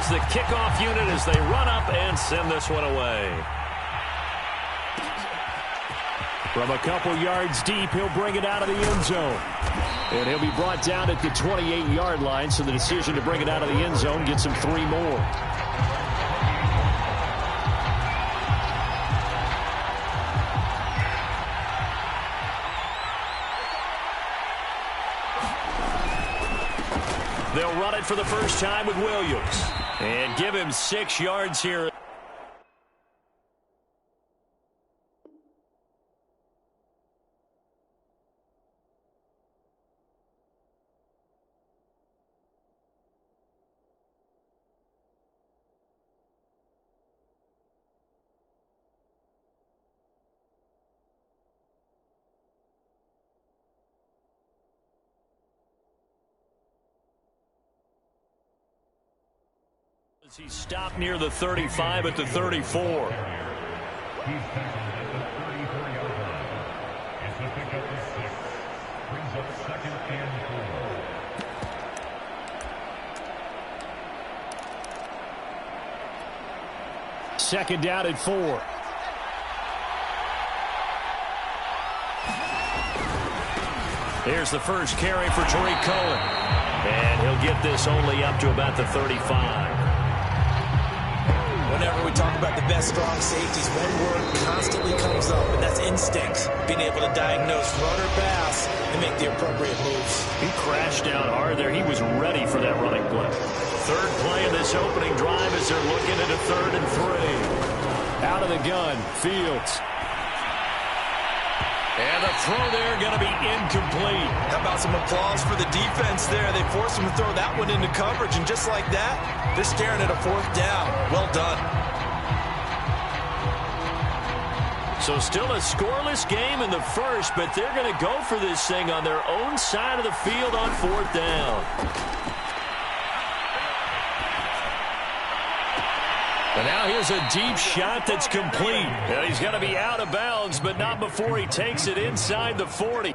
is the kickoff unit as they run up and send this one away. From a couple yards deep, he'll bring it out of the end zone. And he'll be brought down at the 28-yard line, so the decision to bring it out of the end zone gets him 3 more. They'll run it for the first time with Williams. And give him 6 yards here. He stopped near the 35 at the 34. He's tackled at the 34-yard line. It's a pickup of 6. Brings up 2nd and 4. 2nd down at 4. Here's the first carry for Tariq Cohen. And he'll get this only up to about the 35. Whenever we talk about the best strong safeties, one word constantly comes up, and that's instinct. Being able to diagnose run or pass and make the appropriate moves. He crashed down hard there. He was ready for that running play. 3rd play of this opening drive as they're looking at a 3rd and 3. Out of the gun, Fields. And the throw there going to be incomplete. How about some applause for the defense there? They forced him to throw that one into coverage, and just like that, they're staring at a 4th down. Well done. So still a scoreless game in the first, but they're going to go for this thing on their own side of the field on 4th down. And now here's a deep shot that's complete. And he's going to be out of bounds, but not before he takes it inside the 40.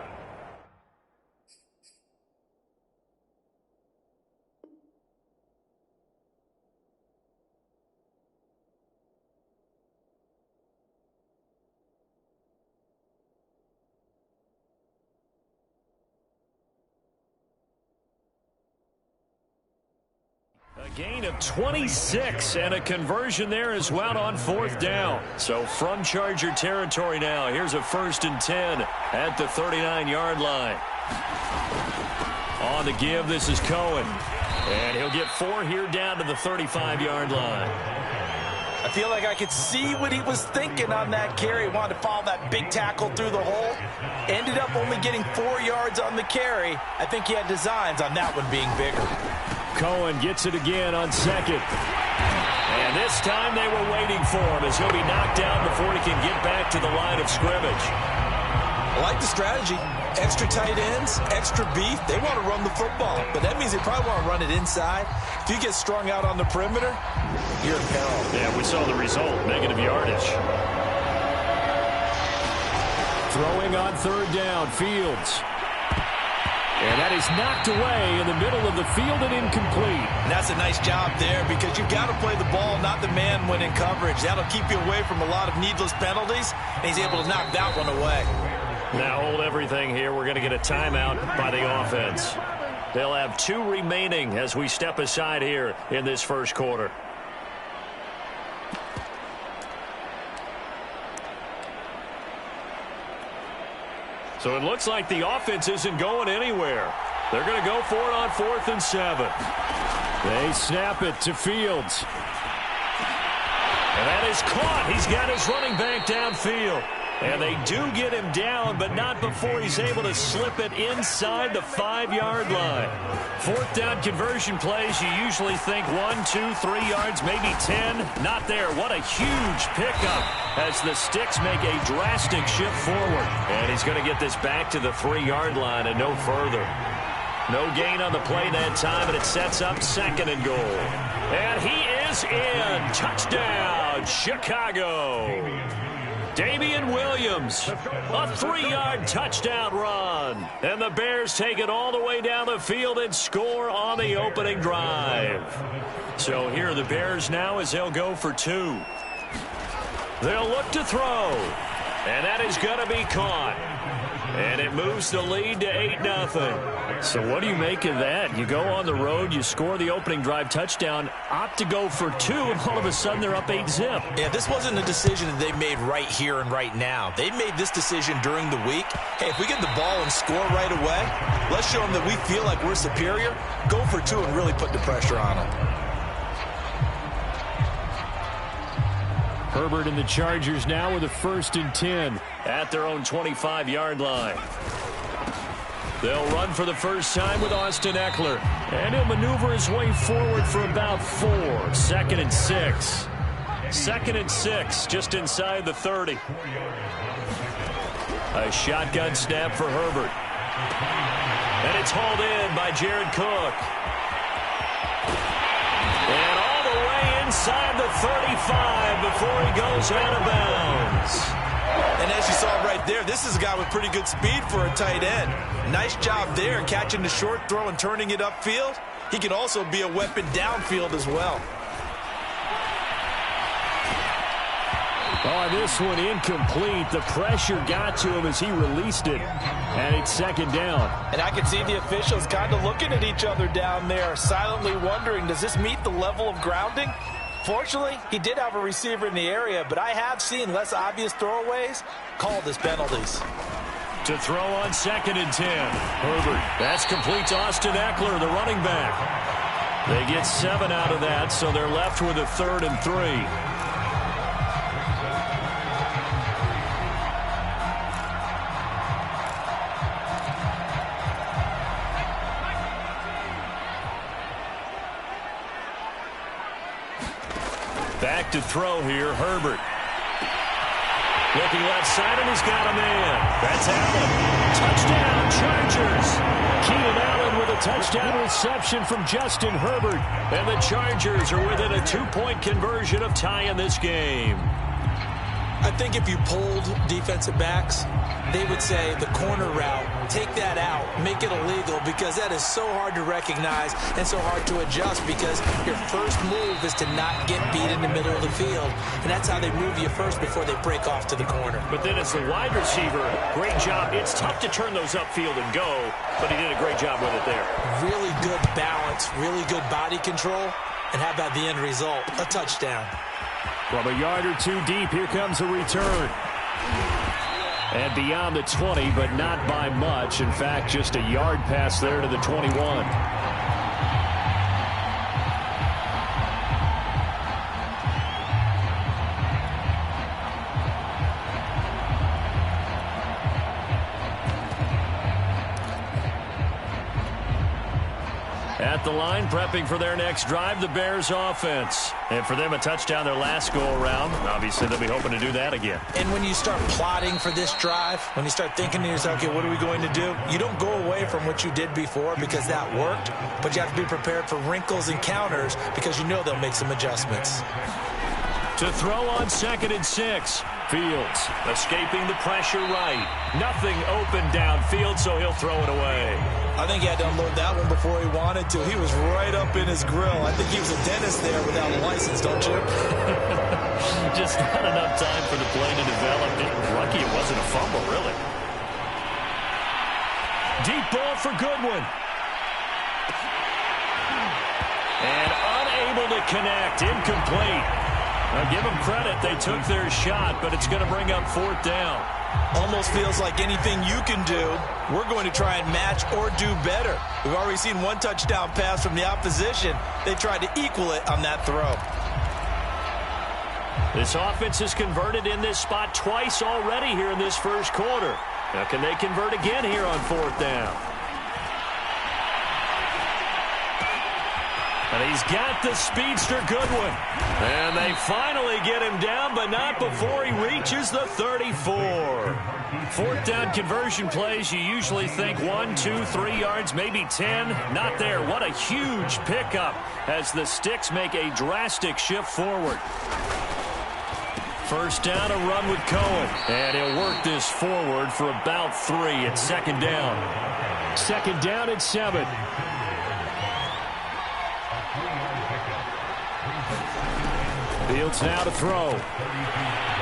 A gain of 26 and a conversion there as well on 4th down. So from Charger territory now, here's a 1st and 10 at the 39-yard line. On the give, this is Cohen. And he'll get 4 here down to the 35-yard line. I feel like I could see what he was thinking on that carry. He wanted to follow that big tackle through the hole. Ended up only getting 4 yards on the carry. I think he had designs on that one being bigger. Cohen gets it again on 2nd. And this time they were waiting for him as he'll be knocked down before he can get back to the line of scrimmage. I like the strategy. Extra tight ends, extra beef. They want to run the football, but that means they probably want to run it inside. If you get strung out on the perimeter, you're in peril. Yeah, we saw the result, negative yardage. Throwing on 3rd down, Fields. And that is knocked away in the middle of the field and incomplete. And that's a nice job there because you've got to play the ball, not the man when in coverage. That'll keep you away from a lot of needless penalties, and he's able to knock that one away. Now hold everything here. We're going to get a timeout by the offense. They'll have 2 remaining as we step aside here in this first quarter. So it looks like the offense isn't going anywhere. They're going to go for it on 4th and 7. They snap it to Fields. And that is caught. He's got his running back downfield. And they do get him down, but not before he's able to slip it inside the 5-yard line. 4th down conversion plays, you usually think 1, 2, 3 yards, maybe 10. Not there. What a huge pickup as the sticks make a drastic shift forward. And he's going to get this back to the 3-yard line and no further. No gain on the play that time, and it sets up 2nd and goal. And he is in. Touchdown, Chicago. Damian Williams, a 3-yard touchdown run. And the Bears take it all the way down the field and score on the opening drive. So here are the Bears now as they'll go for 2. They'll look to throw. And that is going to be caught. And it moves the lead to 8-0. So what do you make of that? You go on the road, you score the opening drive touchdown, opt to go for 2, and all of a sudden they're up 8-zip. Yeah, this wasn't a decision that they made right here and right now. They made this decision during the week. Hey, if we get the ball and score right away, let's show them that we feel like we're superior. Go for 2 and really put the pressure on them. Herbert and the Chargers now with a 1st and 10 at their own 25-yard line. They'll run for the first time with Austin Eckler. And he'll maneuver his way forward for about 4. 2nd and 6. 2nd and 6, just inside the 30. A shotgun snap for Herbert. And it's hauled in by Jared Cook. And all the way inside the 35 before he goes out of bounds. And as you saw right there, this is a guy with pretty good speed for a tight end. Nice job there catching the short throw and turning it upfield. He can also be a weapon downfield as well. Oh, this one incomplete. The pressure got to him as he released it. And it's 2nd down. And I can see the officials kind of looking at each other down there, silently wondering, does this meet the level of grounding? Fortunately, he did have a receiver in the area, but I have seen less obvious throwaways called as penalties. To throw on 2nd and 10. Herbert. That's complete to Austin Eckler, the running back. They get 7 out of that, so they're left with a 3rd and 3. Back to throw here, Herbert. Looking left side, and he's got a man. That's Allen. Touchdown, Chargers. Keenan Allen with a touchdown reception from Justin Herbert. And the Chargers are within a 2-point conversion of tying this game. I think if you polled defensive backs, they would say the corner route, take that out, make it illegal, because that is so hard to recognize and so hard to adjust, because your first move is to not get beat in the middle of the field, and that's how they move you first before they break off to the corner. But then as the wide receiver, great job. It's tough to turn those upfield and go, but he did a great job with it there. Really good balance, really good body control, and how about the end result? A touchdown. From a yard or 2 deep, here comes a return. And beyond the 20, but not by much. In fact, just a yard pass there to the 21. At the line, prepping for their next drive, the Bears offense. And for them, a touchdown their last go-around. Obviously, they'll be hoping to do that again. And when you start plotting for this drive, when you start thinking to yourself, okay, what are we going to do? You don't go away from what you did before because that worked, but you have to be prepared for wrinkles and counters because you know they'll make some adjustments. To throw on 2nd and 6. Fields escaping the pressure right. Nothing open downfield, so he'll throw it away. I think he had to unload that one before he wanted to. He was right up in his grill. I think he was a dentist there without a license, don't you? Just not enough time for the play to develop. Lucky it wasn't a fumble, really. Deep ball for Goodwin. And unable to connect. Incomplete. Now give them credit. They took their shot, but it's going to bring up 4th down. Almost feels like anything you can do, we're going to try and match or do better. We've already seen 1 touchdown pass from the opposition. They tried to equal it on that throw. This offense has converted in this spot twice already here in this first quarter. Now can they convert again here on 4th down? And he's got the speedster Goodwin. And they finally get him down, but not before he reaches the 34. 4th down conversion plays, you usually think 1, 2, 3 yards, maybe 10. Not there. What a huge pickup as the Sticks make a drastic shift forward. First down, a run with Cohen. And he'll work this forward for about 3 at 2nd down. 2nd down at 7. Fields now to throw.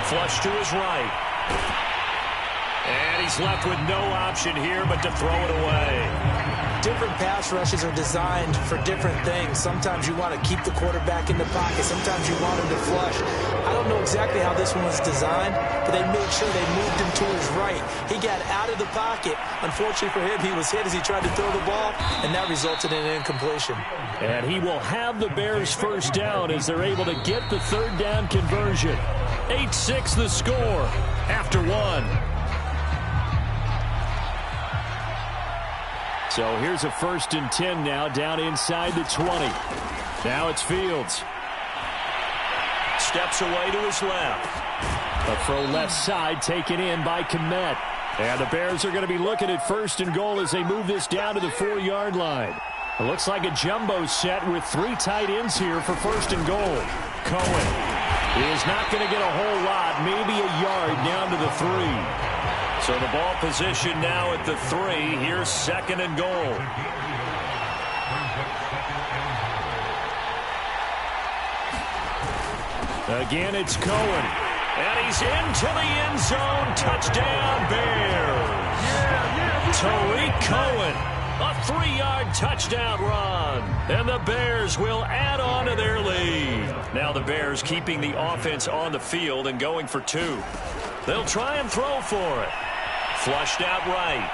Flush to his right. And he's left with no option here but to throw it away. Different pass rushes are designed for different things. Sometimes you want to keep the quarterback in the pocket. Sometimes you want him to flush. I don't know exactly how this one was designed, but they made sure they moved him to his right. He got out of the pocket. Unfortunately for him, he was hit as he tried to throw the ball, and that resulted in an incompletion. And he will have the Bears first down as they're able to get the third down conversion. 8-6 the score after one. So here's a 1st and 10 now, down inside the 20. Now it's Fields. Steps away to his left. A throw left side taken in by Kmet. And the Bears are going to be looking at 1st and goal as they move this down to the 4-yard line. It looks like a jumbo set with 3 tight ends here for 1st and goal. Cohen is not going to get a whole lot, maybe a yard down to the 3. So the ball position now at the 3. Here's 2nd and goal. Again, it's Cohen. And he's into the end zone. Touchdown, Bears. Tariq Cohen, a 3-yard touchdown run. And the Bears will add on to their lead. Now the Bears keeping the offense on the field and going for 2. They'll try and throw for it. Flushed out right.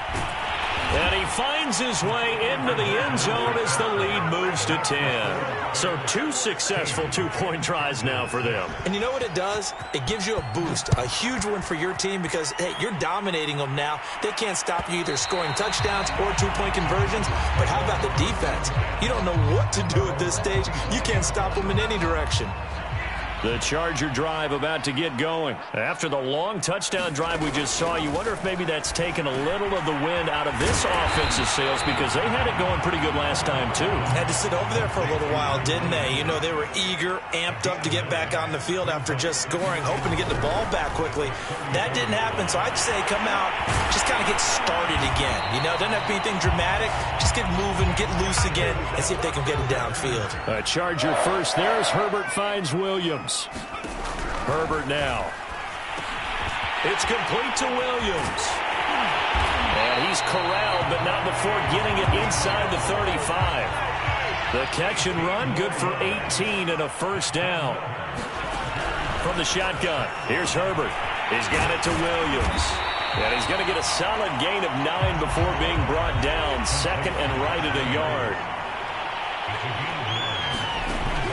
And he finds his way into the end zone as the lead moves to 10. So 2 successful 2-point tries now for them. And you know what it does? It gives you a boost, a huge one for your team because, hey, you're dominating them now. They can't stop you either scoring touchdowns or 2-point conversions. But how about the defense? You don't know what to do at this stage. You can't stop them in any direction. The Charger drive about to get going. After the long touchdown drive we just saw, you wonder if maybe that's taken a little of the wind out of this offensive sails because they had it going pretty good last time, too. Had to sit over there for a little while, didn't they? You know, they were eager, amped up to get back on the field after just scoring, hoping to get the ball back quickly. That didn't happen, so I'd say come out, just kind of get started again. You know, doesn't have to be anything dramatic. Just get moving, get loose again, and see if they can get it downfield. A Charger first there as Herbert finds Williams. Herbert now. It's complete to Williams. And he's corralled, but not before getting it inside the 35. The catch and run, good for 18 and a first down. From the shotgun, here's Herbert. He's got it to Williams. And he's going to get a solid gain of 9 before being brought down. 2nd and right at a yard.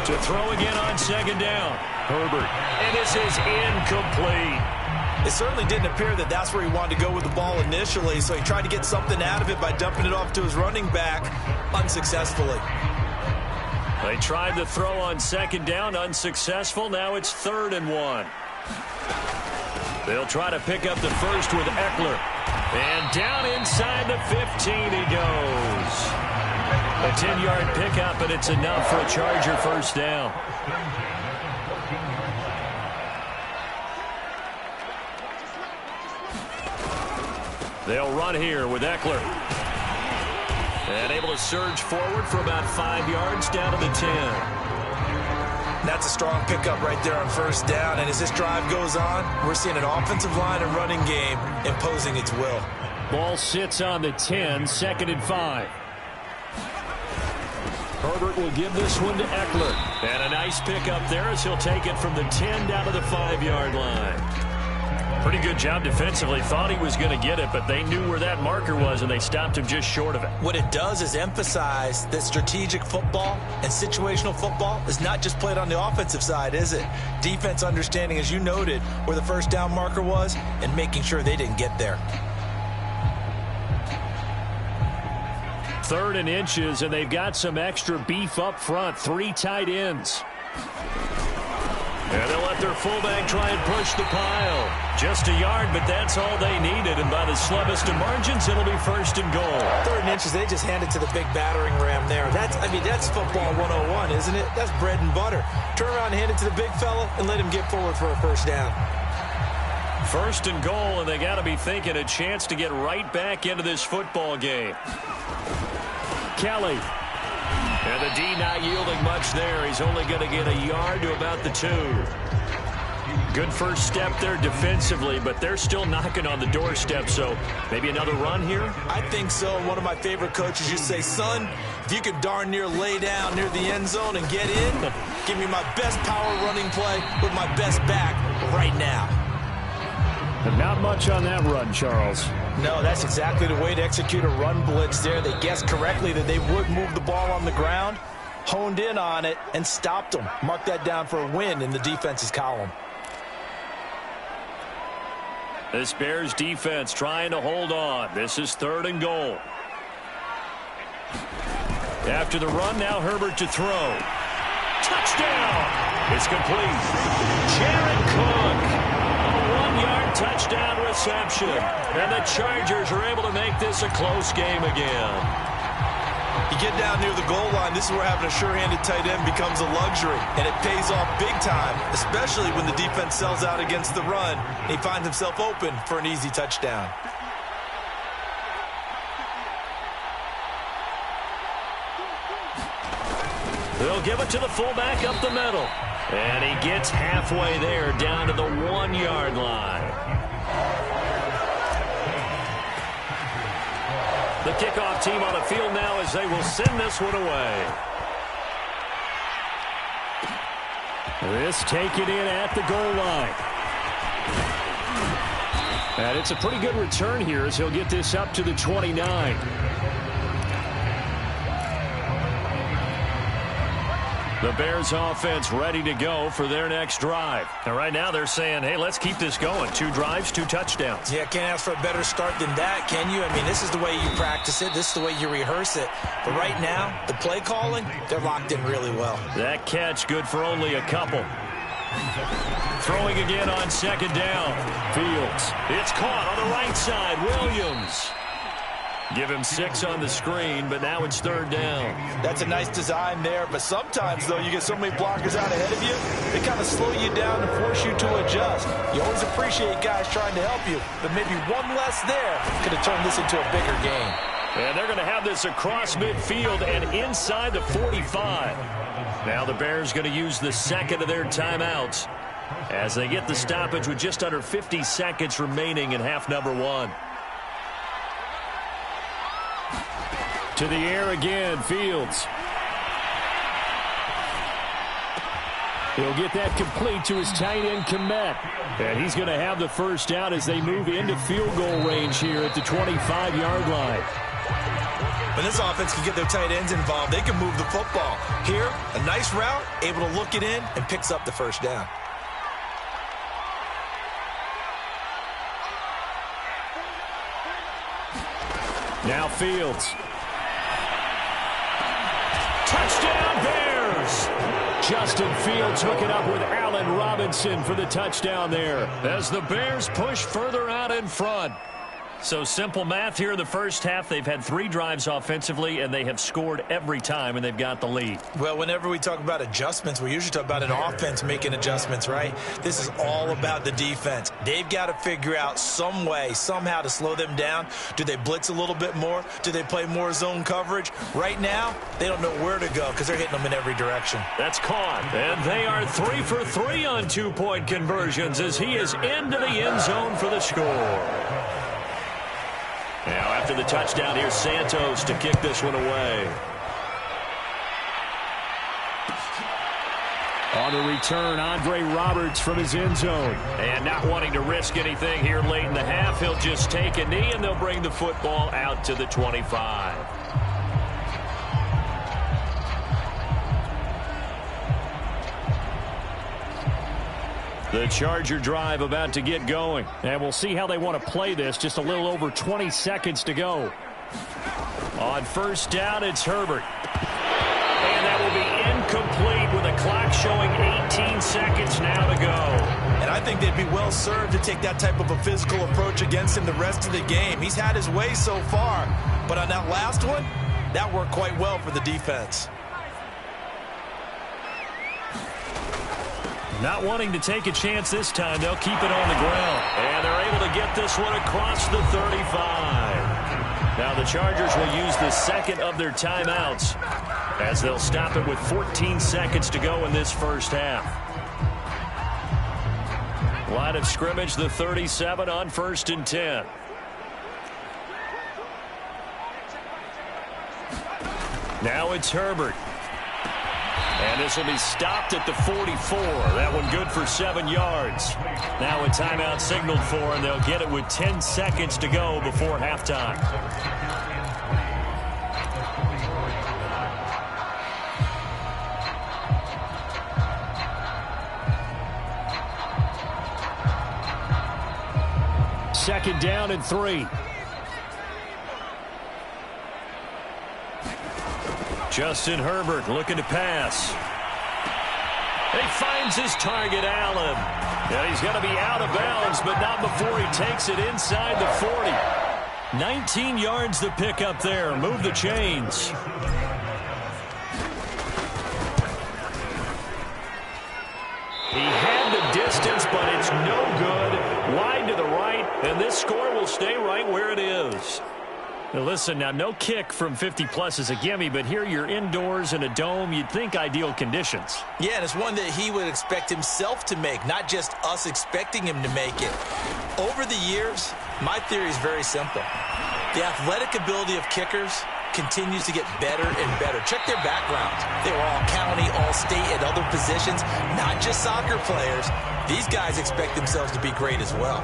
To throw again on 2nd down. Herbert. And this is incomplete. It certainly didn't appear that that's where he wanted to go with the ball initially, so he tried to get something out of it by dumping it off to his running back unsuccessfully. They tried the throw on 2nd down, unsuccessful. Now it's 3rd and 1. They'll try to pick up the first with Eckler. And down inside the 15 he goes. A 10-yard pickup, and it's enough for a Charger first down. They'll run here with Eckler. And able to surge forward for about 5 yards down to the 10. That's a strong pickup right there on first down. And as this drive goes on, we're seeing an offensive line and running game imposing its will. Ball sits on the 10, 2nd and 5. Herbert will give this one to Eckler. And a nice pickup there as he'll take it from the 10 down to the 5-yard line. Pretty good job defensively. Thought he was going to get it, but they knew where that marker was, and they stopped him just short of it. What it does is emphasize that strategic football and situational football is not just played on the offensive side, is it? Defense understanding, as you noted, where the first down marker was and making sure they didn't get there. 3rd and inches, and they've got some extra beef up front. 3 tight ends. And they'll let their fullback try and push the pile. Just a yard, but that's all they needed. And by the slimmest of margins, it'll be 1st and goal. 3rd and inches, they just handed to the big battering ram there. That's football 101, isn't it? That's bread and butter. Turn around and hand it to the big fella and let him get forward for a first down. 1st and goal, and they got to be thinking a chance to get right back into this football game. Kelly. And the D not yielding much there. He's only going to get a yard to about the 2. Good first step there defensively, but they're still knocking on the doorstep, so maybe another run here? I think so. One of my favorite coaches used to say, son, if you can darn near lay down near the end zone and get in, give me my best power running play with my best back right now. But not much on that run, Charles. No, that's exactly the way to execute a run blitz there. They guessed correctly that they would move the ball on the ground, honed in on it, and stopped them. Mark that down for a win in the defense's column. This Bears defense trying to hold on. This is 3rd and goal. After the run, now Herbert to throw. Touchdown! It's complete. Jared Cook. A 1-yard touchdown reception. And the Chargers are able to make this a close game again. You get down near the goal line, this is where having a sure-handed tight end becomes a luxury, and it pays off big time, especially when the defense sells out against the run, and he finds himself open for an easy touchdown. They'll give it to the fullback up the middle, and he gets halfway there down to the 1-yard line. The kickoff team on the field now as they will send this one away. This taken in at the goal line. And it's a pretty good return here as he'll get this up to the 29. The Bears offense ready to go for their next drive. And right now they're saying, hey, let's keep this going. 2 drives, 2 touchdowns. Yeah, can't ask for a better start than that, can you? I mean, this is the way you practice it. This is the way you rehearse it. But right now, the play calling, they're locked in really well. That catch good for only a couple. Throwing again on 2nd down. Fields. It's caught on the right side. Williams. Give him 6 on the screen, but now it's 3rd down. That's a nice design there, but sometimes, though, you get so many blockers out ahead of you, they kind of slow you down and force you to adjust. You always appreciate guys trying to help you, but maybe one less there could have turned this into a bigger game. And they're going to have this across midfield and inside the 45. Now the Bears going to use the 2nd of their timeouts as they get the stoppage with just under 50 seconds remaining in half number 1. To the air again, Fields. He'll get that complete to his tight end, Kmet. And he's going to have the first down as they move into field goal range here at the 25-yard line. When this offense can get their tight ends involved, they can move the football. Here, a nice route, able to look it in, and picks up the first down. Now Fields. Touchdown, Bears! Justin Fields hooking up with Allen Robinson for the touchdown there as the Bears push further out in front. So simple math here in the first half. They've had 3 drives offensively, and they have scored every time, and they've got the lead. Well, whenever we talk about adjustments, we usually talk about an offense making adjustments, right? This is all about the defense. They've got to figure out some way, somehow to slow them down. Do they blitz a little bit more? Do they play more zone coverage? Right now, they don't know where to go because they're hitting them in every direction. That's caught, and they are 3 for 3 on 2-point conversions as he is into the end zone for the score. Now, after the touchdown, here's Santos to kick this one away. On the return, Andre Roberts from his end zone. And not wanting to risk anything here late in the half, he'll just take a knee, and they'll bring the football out to the 25. The Charger drive about to get going. And we'll see how they want to play this. Just a little over 20 seconds to go. On first down, it's Herbert. And that will be incomplete with the clock showing 18 seconds now to go. And I think they'd be well served to take that type of a physical approach against him the rest of the game. He's had his way so far. But on that last one, that worked quite well for the defense. Not wanting to take a chance this time, they'll keep it on the ground. And they're able to get this one across the 35. Now the Chargers will use the 2nd of their timeouts as they'll stop it with 14 seconds to go in this first half. Line of scrimmage, the 37 on 1st and 10. Now it's Herbert. And this will be stopped at the 44. That one good for 7 yards. Now a timeout signaled for, and they'll get it with 10 seconds to go before halftime. Second down and 3. Justin Herbert looking to pass. And he finds his target, Allen. And he's going to be out of bounds, but not before he takes it inside the 40. 19 yards to pick up there. Move the chains. He had the distance, but it's no good. Wide to the right, and this score will stay right where it is. Now listen, now no kick from 50-plus is a gimme, but here you're indoors in a dome. You'd think ideal conditions. Yeah, and it's one that he would expect himself to make, not just us expecting him to make it. Over the years, my theory is very simple. The athletic ability of kickers continues to get better and better. Check their backgrounds. They were all county, all state, at other positions, not just soccer players. These guys expect themselves to be great as well.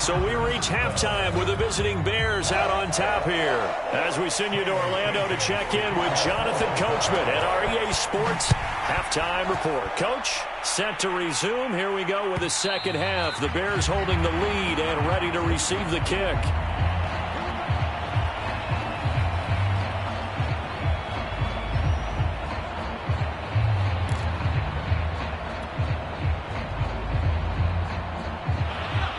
So we reach halftime with the visiting Bears out on top here. As we send you to Orlando to check in with Jonathan Coachman at our EA Sports Halftime Report. Coach, set to resume. Here we go with the second half. The Bears holding the lead and ready to receive the kick.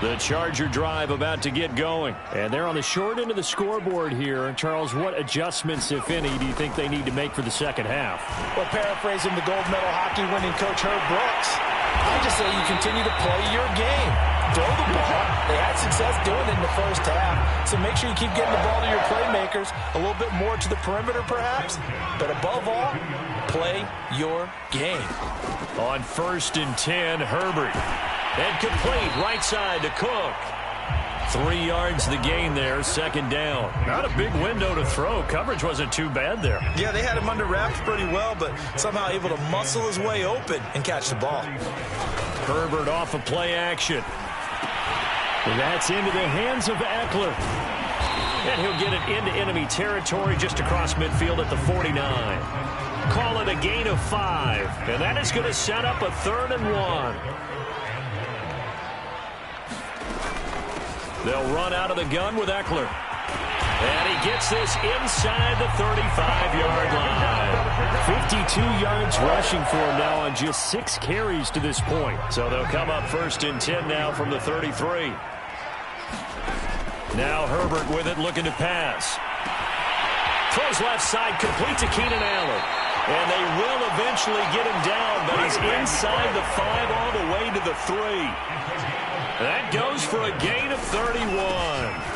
The Charger drive about to get going. And they're on the short end of the scoreboard here. Charles, what adjustments, if any, do you think they need to make for the second half? Well, paraphrasing the gold medal hockey winning coach Herb Brooks, I just say you continue to play your game. Throw the ball. They had success doing it in the first half. So make sure you keep getting the ball to your playmakers. A little bit more to the perimeter, perhaps. But above all, play your game. On 1st and 10, Herbert. And complete right side to Cook. 3 yards the gain there, second down. Not a big window to throw. Coverage wasn't too bad there. Yeah, they had him under wraps pretty well, but somehow able to muscle his way open and catch the ball. Herbert off of play action. And that's into the hands of Eckler. And he'll get it into enemy territory just across midfield at the 49. Call it a gain of 5. And that is going to set up a 3rd and 1. They'll run out of the gun with Eckler. And he gets this inside the 35-yard line. 52 yards rushing for him now on just 6 carries to this point. So they'll come up 1st and 10 now from the 33. Now Herbert with it, looking to pass. Throws left side, complete to Keenan Allen. And they will eventually get him down, but he's inside the 5 all the way to the 3. That goes for a gain of 31.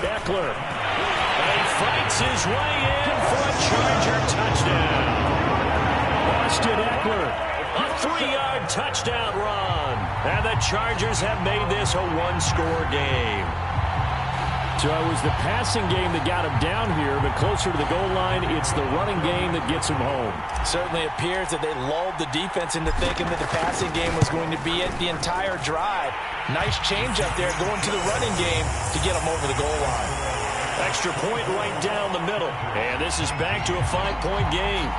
Eckler. And he fights his way in for a Charger touchdown. Austin Eckler. A 3-yard touchdown run. And the Chargers have made this a 1-score game. So it was the passing game that got him down here, but closer to the goal line, it's the running game that gets him home. Certainly appears that they lulled the defense into thinking that the passing game was going to be it the entire drive. Nice change up there going to the running game to get them over the goal line. Extra point right down the middle. And this is back to a 5-point game.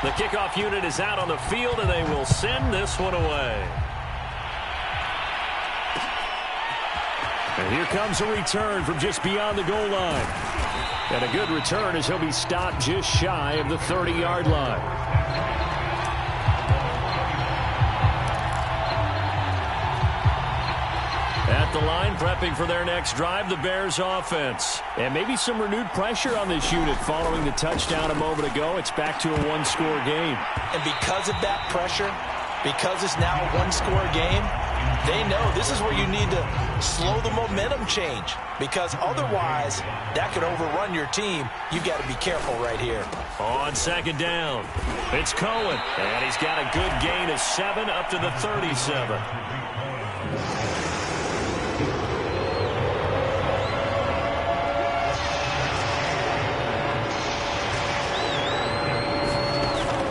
The kickoff unit is out on the field, and they will send this one away. And here comes a return from just beyond the goal line. And a good return as he'll be stopped just shy of the 30-yard line. At at the line, prepping for their next drive, the Bears offense. And maybe some renewed pressure on this unit following the touchdown a moment ago. It's back to a one-score game. And because of that pressure, because it's now a one-score game, they know this is where you need to slow the momentum change, because otherwise that could overrun your team. You've got to be careful right here. On second down, it's Cohen, and he's got a good gain of 7 up to the 37.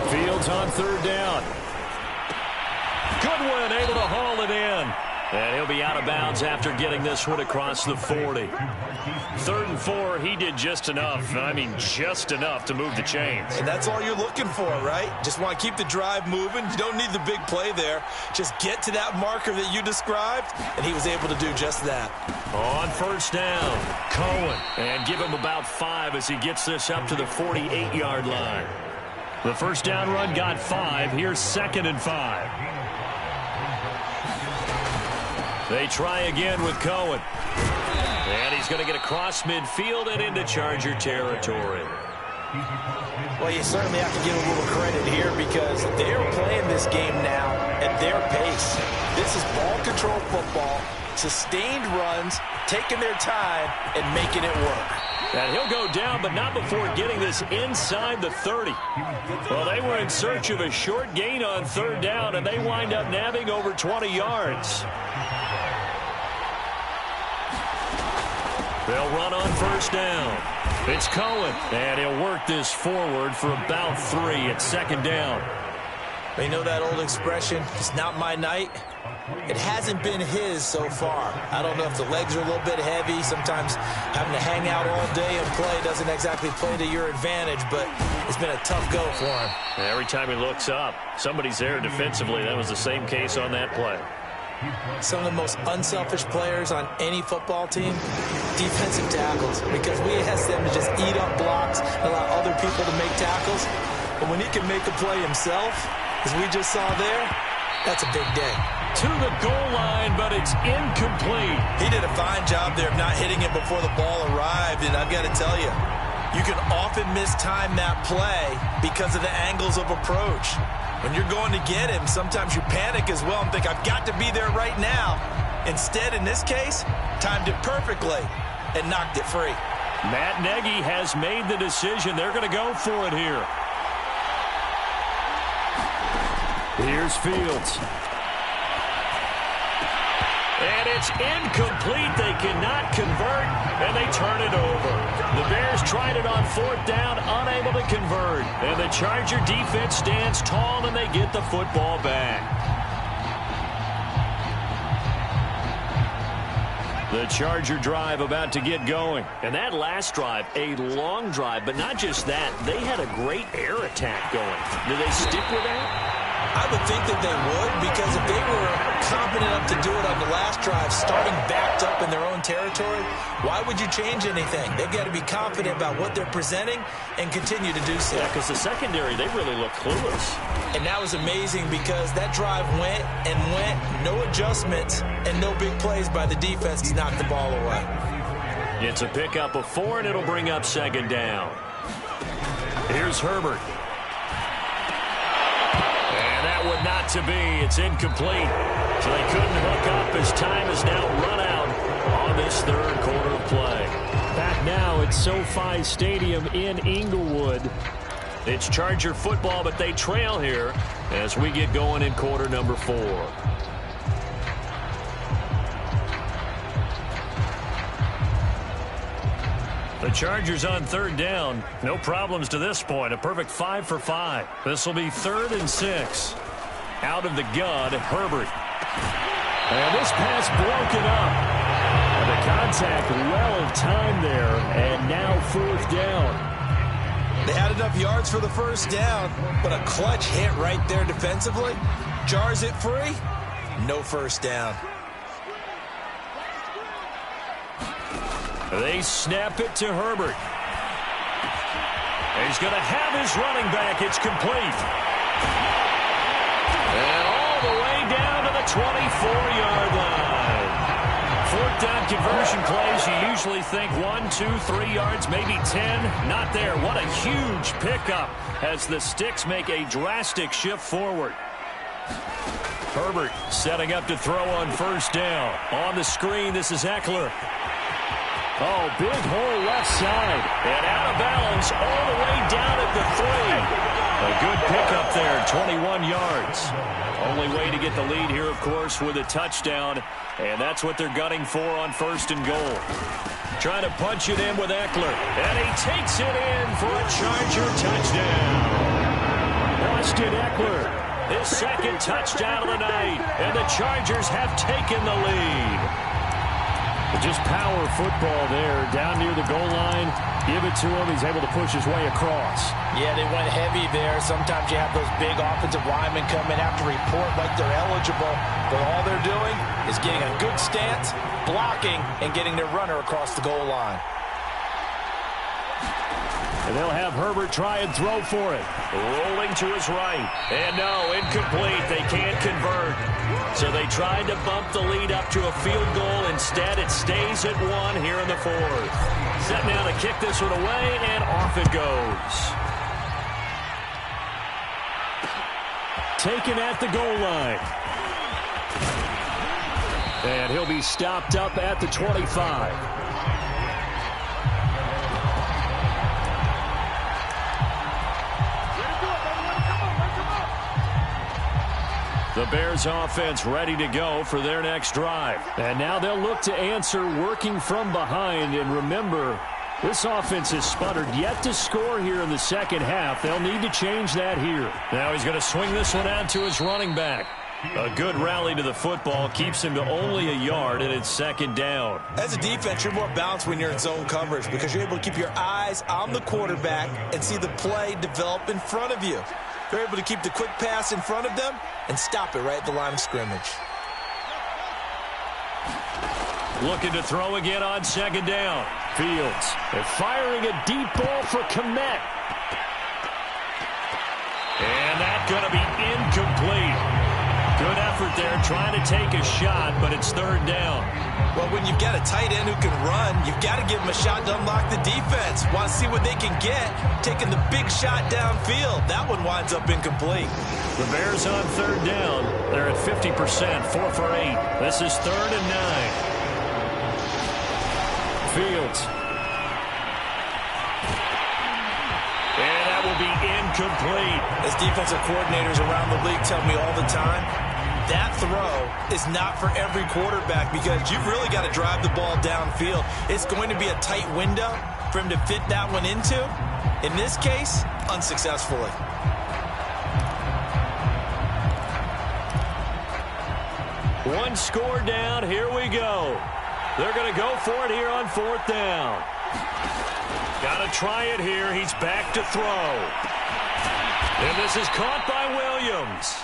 Fields on third down. Goodwin able to haul it in. And he'll be out of bounds after getting this one across the 40. 3rd and 4, he did just enough. I mean, just enough to move the chains. And that's all you're looking for, right? Just want to keep the drive moving. You don't need the big play there. Just get to that marker that you described, and he was able to do just that. On first down, Cohen. And give him about 5 as he gets this up to the 48-yard line. The first down run got 5. Here's 2nd and 5. They try again with Cohen. And he's going to get across midfield and into Charger territory. Well, you certainly have to give a little credit here because they're playing this game now at their pace. This is ball control football, sustained runs, taking their time, and making it work. And he'll go down, but not before getting this inside the 30. Well, they were in search of a short gain on third down, and they wind up nabbing over 20 yards. They'll run on first down. It's Cohen, and he'll work this forward for about 3 at second down. You know that old expression, it's not my night? It hasn't been his so far. I don't know if the legs are a little bit heavy. Sometimes having to hang out all day and play doesn't exactly play to your advantage, but it's been a tough go for him. Every time he looks up, somebody's there defensively. That was the same case on that play. Some of the most unselfish players on any football team, defensive tackles, because we ask them to just eat up blocks and allow other people to make tackles. But when he can make a play himself, as we just saw there, that's a big day. To the goal line, but it's incomplete. He did a fine job there of not hitting it before the ball arrived, and I've got to tell you, you can often mistime that play because of the angles of approach. When you're going to get him, sometimes you panic as well and think, I've got to be there right now. Instead, in this case, timed it perfectly and knocked it free. Matt Nagy has made the decision. They're going to go for it here. Here's Fields. And it's incomplete. They cannot convert, and they turn it over. The Bears tried it on 4th down, unable to convert. And the Charger defense stands tall, and they get the football back. The Charger drive about to get going. And that last drive, a long drive, but not just that. They had a great air attack going. Do they stick with that? I would think that they would, because if they were confident enough to do it on the last drive, starting backed up in their own territory, why would you change anything? They've got to be confident about what they're presenting and continue to do so. Yeah, because the secondary, they really look clueless. And that was amazing because that drive went and went, no adjustments, and no big plays by the defense to knock the ball away. It's a pickup of 4, and it'll bring up second down. Here's Herbert. Would not to be. It's incomplete. So they couldn't hook up as time is now run out on this 3rd quarter of play. Back now at SoFi Stadium in Inglewood. It's Charger football, but they trail here as we get going in quarter number 4. The Chargers on 3rd down. No problems to this point. A perfect 5 for 5. This will be 3rd and 6. Out of the gun, Herbert. And this pass broken up. And the contact well timed there. And now 4th down. They had enough yards for the first down, but a clutch hit right there defensively. Jars it free. No first down. They snap it to Herbert. He's going to have his running back. It's complete. And all the way down to the 24-yard line. conversion plays, you usually think 1, 2, 3 yards, maybe 10. Not there. What a huge pickup as the sticks make a drastic shift forward. Herbert setting up to throw on first down. On the screen, this is Eckler. Oh, big hole left side. And out of bounds all the way down at the 3. A good pickup there, 21 yards. Only way to get the lead here, of course, with a touchdown. And that's what they're gunning for on first and goal. Trying to punch it in with Eckler. And he takes it in for a Charger touchdown. Austin Eckler. His second touchdown of the night, and the Chargers have taken the lead. Just power football there, down near the goal line. Give it to him. He's able to push his way across. Yeah, they went heavy there. Sometimes you have those big offensive linemen come in after report like they're eligible, but all they're doing is getting a good stance, blocking, and getting their runner across the goal line. And they'll have Herbert try and throw for it. Rolling to his right. And no, incomplete. They can't convert. So they tried to bump the lead up to a field goal. Instead, it stays at 1 here in the 4th. Set now to kick this one away, and off it goes. Taken at the goal line. And he'll be stopped up at the 25. The Bears offense ready to go for their next drive. And now they'll look to answer working from behind. And remember, this offense has sputtered yet to score here in the second half. They'll need to change that here. Now he's going to swing this one out to his running back. A good rally to the football keeps him to only a yard, and it's second down. As a defense, you're more balanced when you're in zone coverage because you're able to keep your eyes on the quarterback and see the play develop in front of you. They're able to keep the quick pass in front of them and stop it right at the line of scrimmage. Looking to throw again on second down. Fields. They're firing a deep ball for Kmet. And that's going to be incomplete. Good effort there trying to take a shot, but it's third down. Well, when you've got a tight end who can run, you've got to give him a shot to unlock the defense. Want to see what they can get, taking the big shot downfield. That one winds up incomplete. The Bears on third down. They're at 50%, 4 for 8. This is 3rd and 9. Fields. And that will be incomplete. As defensive coordinators around the league tell me all the time, that throw is not for every quarterback because you've really got to drive the ball downfield. It's going to be a tight window for him to fit that one into. In this case, unsuccessfully. One score down. Here we go. They're going to go for it here on 4th down. Got to try it here. He's back to throw. And this is caught by Williams.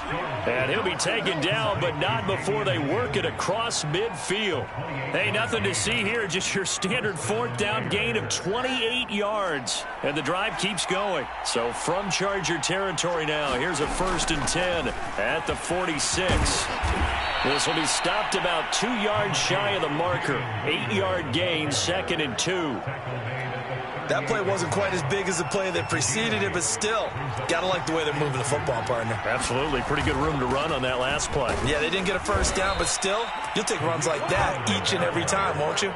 And he'll be taken down, but not before they work it across midfield. Hey, nothing to see here. Just your standard 4th down gain of 28 yards. And the drive keeps going. So from Charger territory now, here's a 1st and 10 at the 46. This will be stopped about 2 yards shy of the marker. 8-yard gain, 2nd and 2. That play wasn't quite as big as the play that preceded it, but still, gotta like the way they're moving the football, partner. Absolutely. Pretty good room to run on that last play. Yeah, they didn't get a first down, but still, you'll take runs like that each and every time, won't you?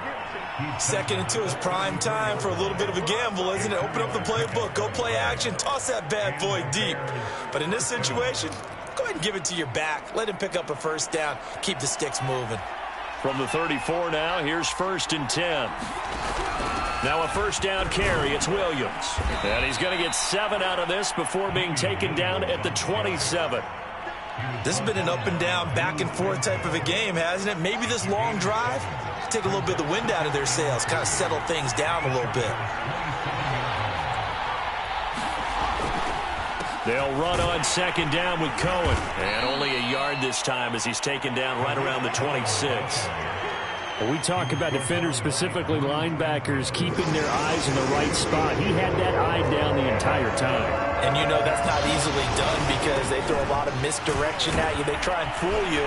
2nd and 2 is prime time for a little bit of a gamble, isn't it? Open up the playbook, go play action, toss that bad boy deep. But in this situation, go ahead and give it to your back. Let him pick up a first down. Keep the sticks moving. From the 34 now, here's 1st and 10. Now a first down carry. It's Williams. And he's going to get 7 out of this before being taken down at the 27. This has been an up and down, back and forth type of a game, hasn't it? Maybe this long drive, take a little bit of the wind out of their sails, kind of settle things down a little bit. They'll run on second down with Cohen. And only a yard this time as he's taken down right around the 26. When we talk about defenders, specifically linebackers, keeping their eyes in the right spot, he had that eye down the entire time. And you know that's not easily done because they throw a lot of misdirection at you. They try and fool you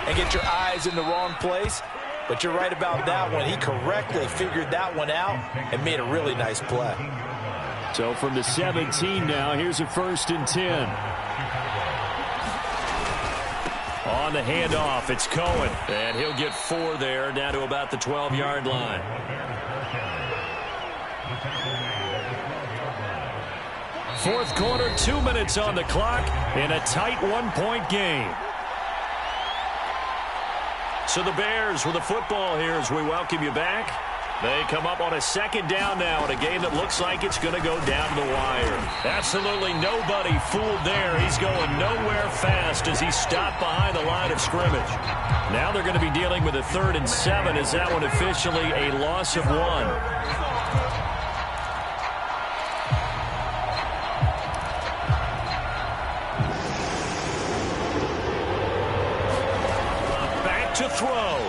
and get your eyes in the wrong place. But you're right about that one. He correctly figured that one out and made a really nice play. So from the 17 now, here's a 1st and 10. On the handoff, it's Cohen. And he'll get 4 there, down to about the 12-yard line. Fourth quarter, 2 minutes on the clock in a tight 1-point game. So the Bears with the football here as we welcome you back. They come up on a 2nd down now in a game that looks like it's going to go down to the wire. Absolutely nobody fooled there. He's going nowhere fast as he stopped behind the line of scrimmage. Now they're going to be dealing with a 3rd and 7 as that one officially a loss of 1. To throw.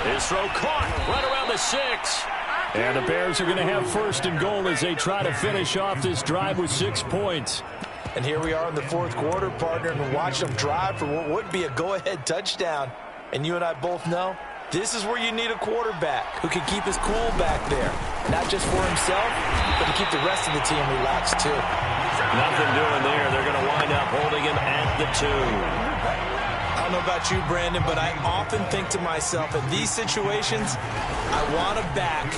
His throw caught right around the 6. And the Bears are going to have 1st and goal as they try to finish off this drive with 6 points. And here we are in the 4th quarter, partner, and watch them drive for what would be a go-ahead touchdown. And you and I both know this is where you need a quarterback who can keep his cool back there. Not just for himself, but to keep the rest of the team relaxed too. Nothing doing there. They're going to wind up holding him at the 2. I don't know about you, Brandon, but I often think to myself, in these situations, I want a back.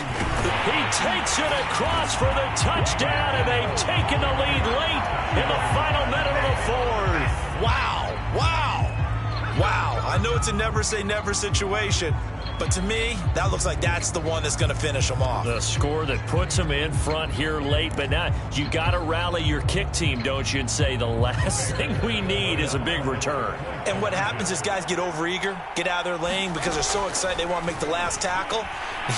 He takes it across for the touchdown, and they've taken the lead late in the final minute of the 4th. Wow, wow, wow. I know it's a never-say-never situation, but to me, that looks like that's the one that's going to finish them off. The score that puts them in front here late, but now you got to rally your kick team, don't you, and say the last thing we need is a big return. And what happens is guys get overeager, get out of their lane because they're so excited they want to make the last tackle.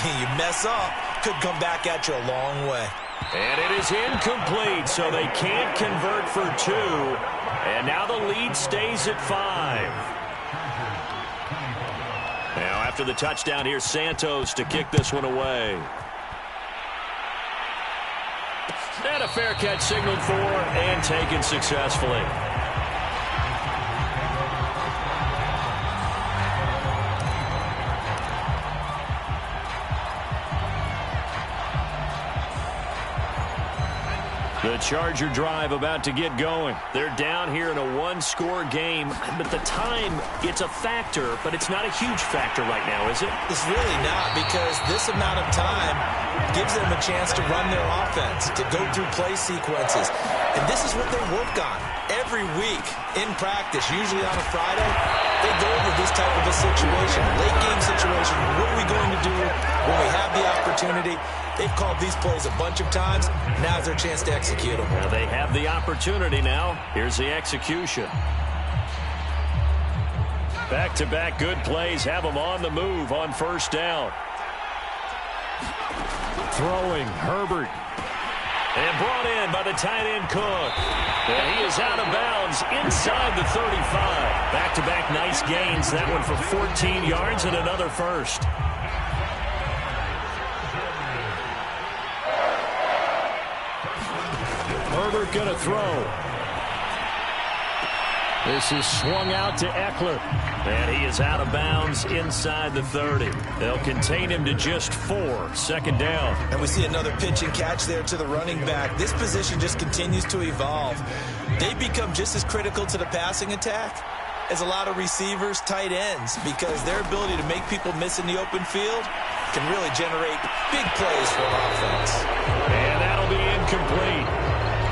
You mess up, could come back at you a long way. And it is incomplete, so they can't convert for 2. And now the lead stays at 5. Now, after the touchdown, here's Santos to kick this one away. And a fair catch signaled for and taken successfully. The Charger drive about to get going. They're down here in a 1-score game, but the time, it's a factor, but it's not a huge factor right now, is it? It's really not, because this amount of time gives them a chance to run their offense, to go through play sequences. And this is what they work on every week in practice, usually on a Friday. They go over this type of a situation, late game situation. What are we going to do when we have the opportunity? They've called these plays a bunch of times. Now's their chance to execute them. Well, they have the opportunity now. Here's the execution. Back-to-back good plays have them on the move on 1st down. Throwing, Herbert. And brought in by the tight end Cook. And he is out of bounds inside the 35. Back-to-back nice gains. That one for 14 yards and another 1st. Herbert going to throw. This is swung out to Eckler. And he is out of bounds inside the 30. They'll contain him to just 4. 2nd down. And we see another pitch and catch there to the running back. This position just continues to evolve. They become just as critical to the passing attack as a lot of receivers, tight ends, because their ability to make people miss in the open field can really generate big plays for an offense. And that'll be incomplete.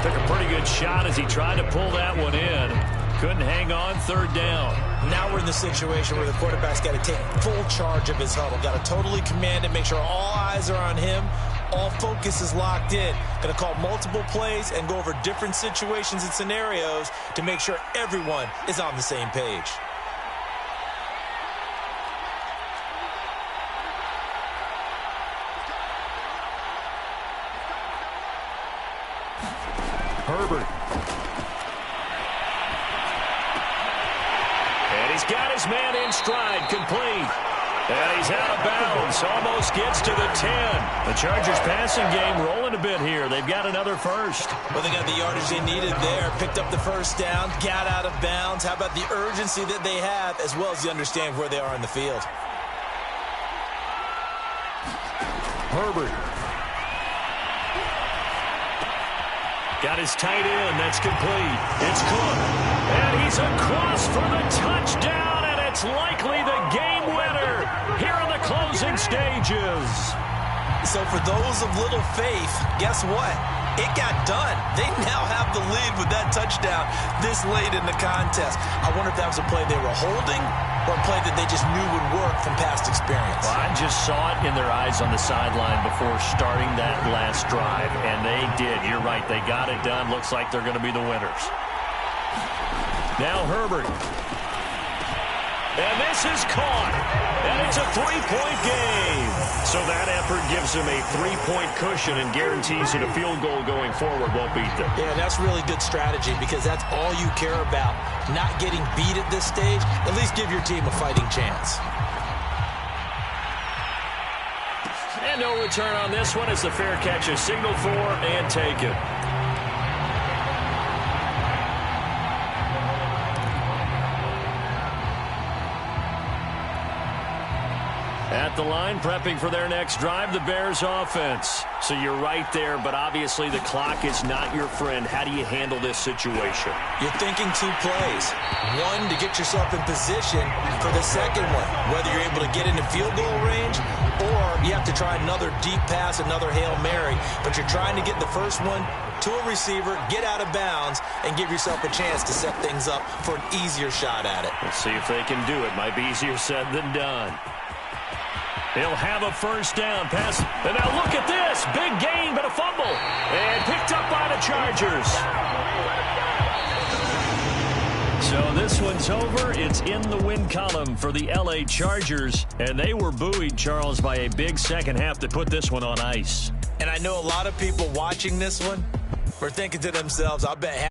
Took a pretty good shot as he tried to pull that one in. Couldn't hang on. 3rd down. Now we're in the situation where the quarterback's got to take full charge of his huddle. Got to totally command it, make sure all eyes are on him. All focus is locked in. Going to call multiple plays and go over different situations and scenarios to make sure everyone is on the same page. Herbert. And he's got his man in stride, complete. And he's out of bounds. Almost gets to the 10. The Chargers passing game rolling a bit here. They've got another first. Well, they got the yardage they needed there. Picked up the first down. Got out of bounds. How about the urgency that they have, as well as the understanding where they are in the field. Herbert. Got his tight end. That's complete. It's Cook. And he's across for the touchdown, and it's likely the game winner here in the closing stages. So for those of little faith, guess what? It got done. They now have the lead with that touchdown this late in the contest. I wonder if that was a play they were holding or a play that they just knew would work from past experience. Well, I just saw it in their eyes on the sideline before starting that last drive, and they did. You're right. They got it done. Looks like they're going to be the winners. Now Herbert. And this is caught. And it's a three-point game. So that effort gives them a three-point cushion and guarantees that a field goal going forward won't beat them. Yeah, that's really good strategy because that's all you care about. Not getting beat at this stage. At least give your team a fighting chance. And no return on this one as the fair catch is signaled for and taken. At the line, prepping for their next drive, the Bears offense. So you're right there, but obviously the clock is not your friend. How do you handle this situation? You're thinking two plays. One, to get yourself in position for the second one, whether you're able to get into field goal range or you have to try another deep pass, another Hail Mary. But you're trying to get the first one to a receiver, get out of bounds, and give yourself a chance to set things up for an easier shot at it. Let's see if they can do it. Might be easier said than done. He'll have a first down pass. And now look at this. Big gain, but a fumble. And picked up by the Chargers. So this one's over. It's in the win column for the L.A. Chargers. And they were buoyed, Charles, by a big second half that put this one on ice. And I know a lot of people watching this one were thinking to themselves, I bet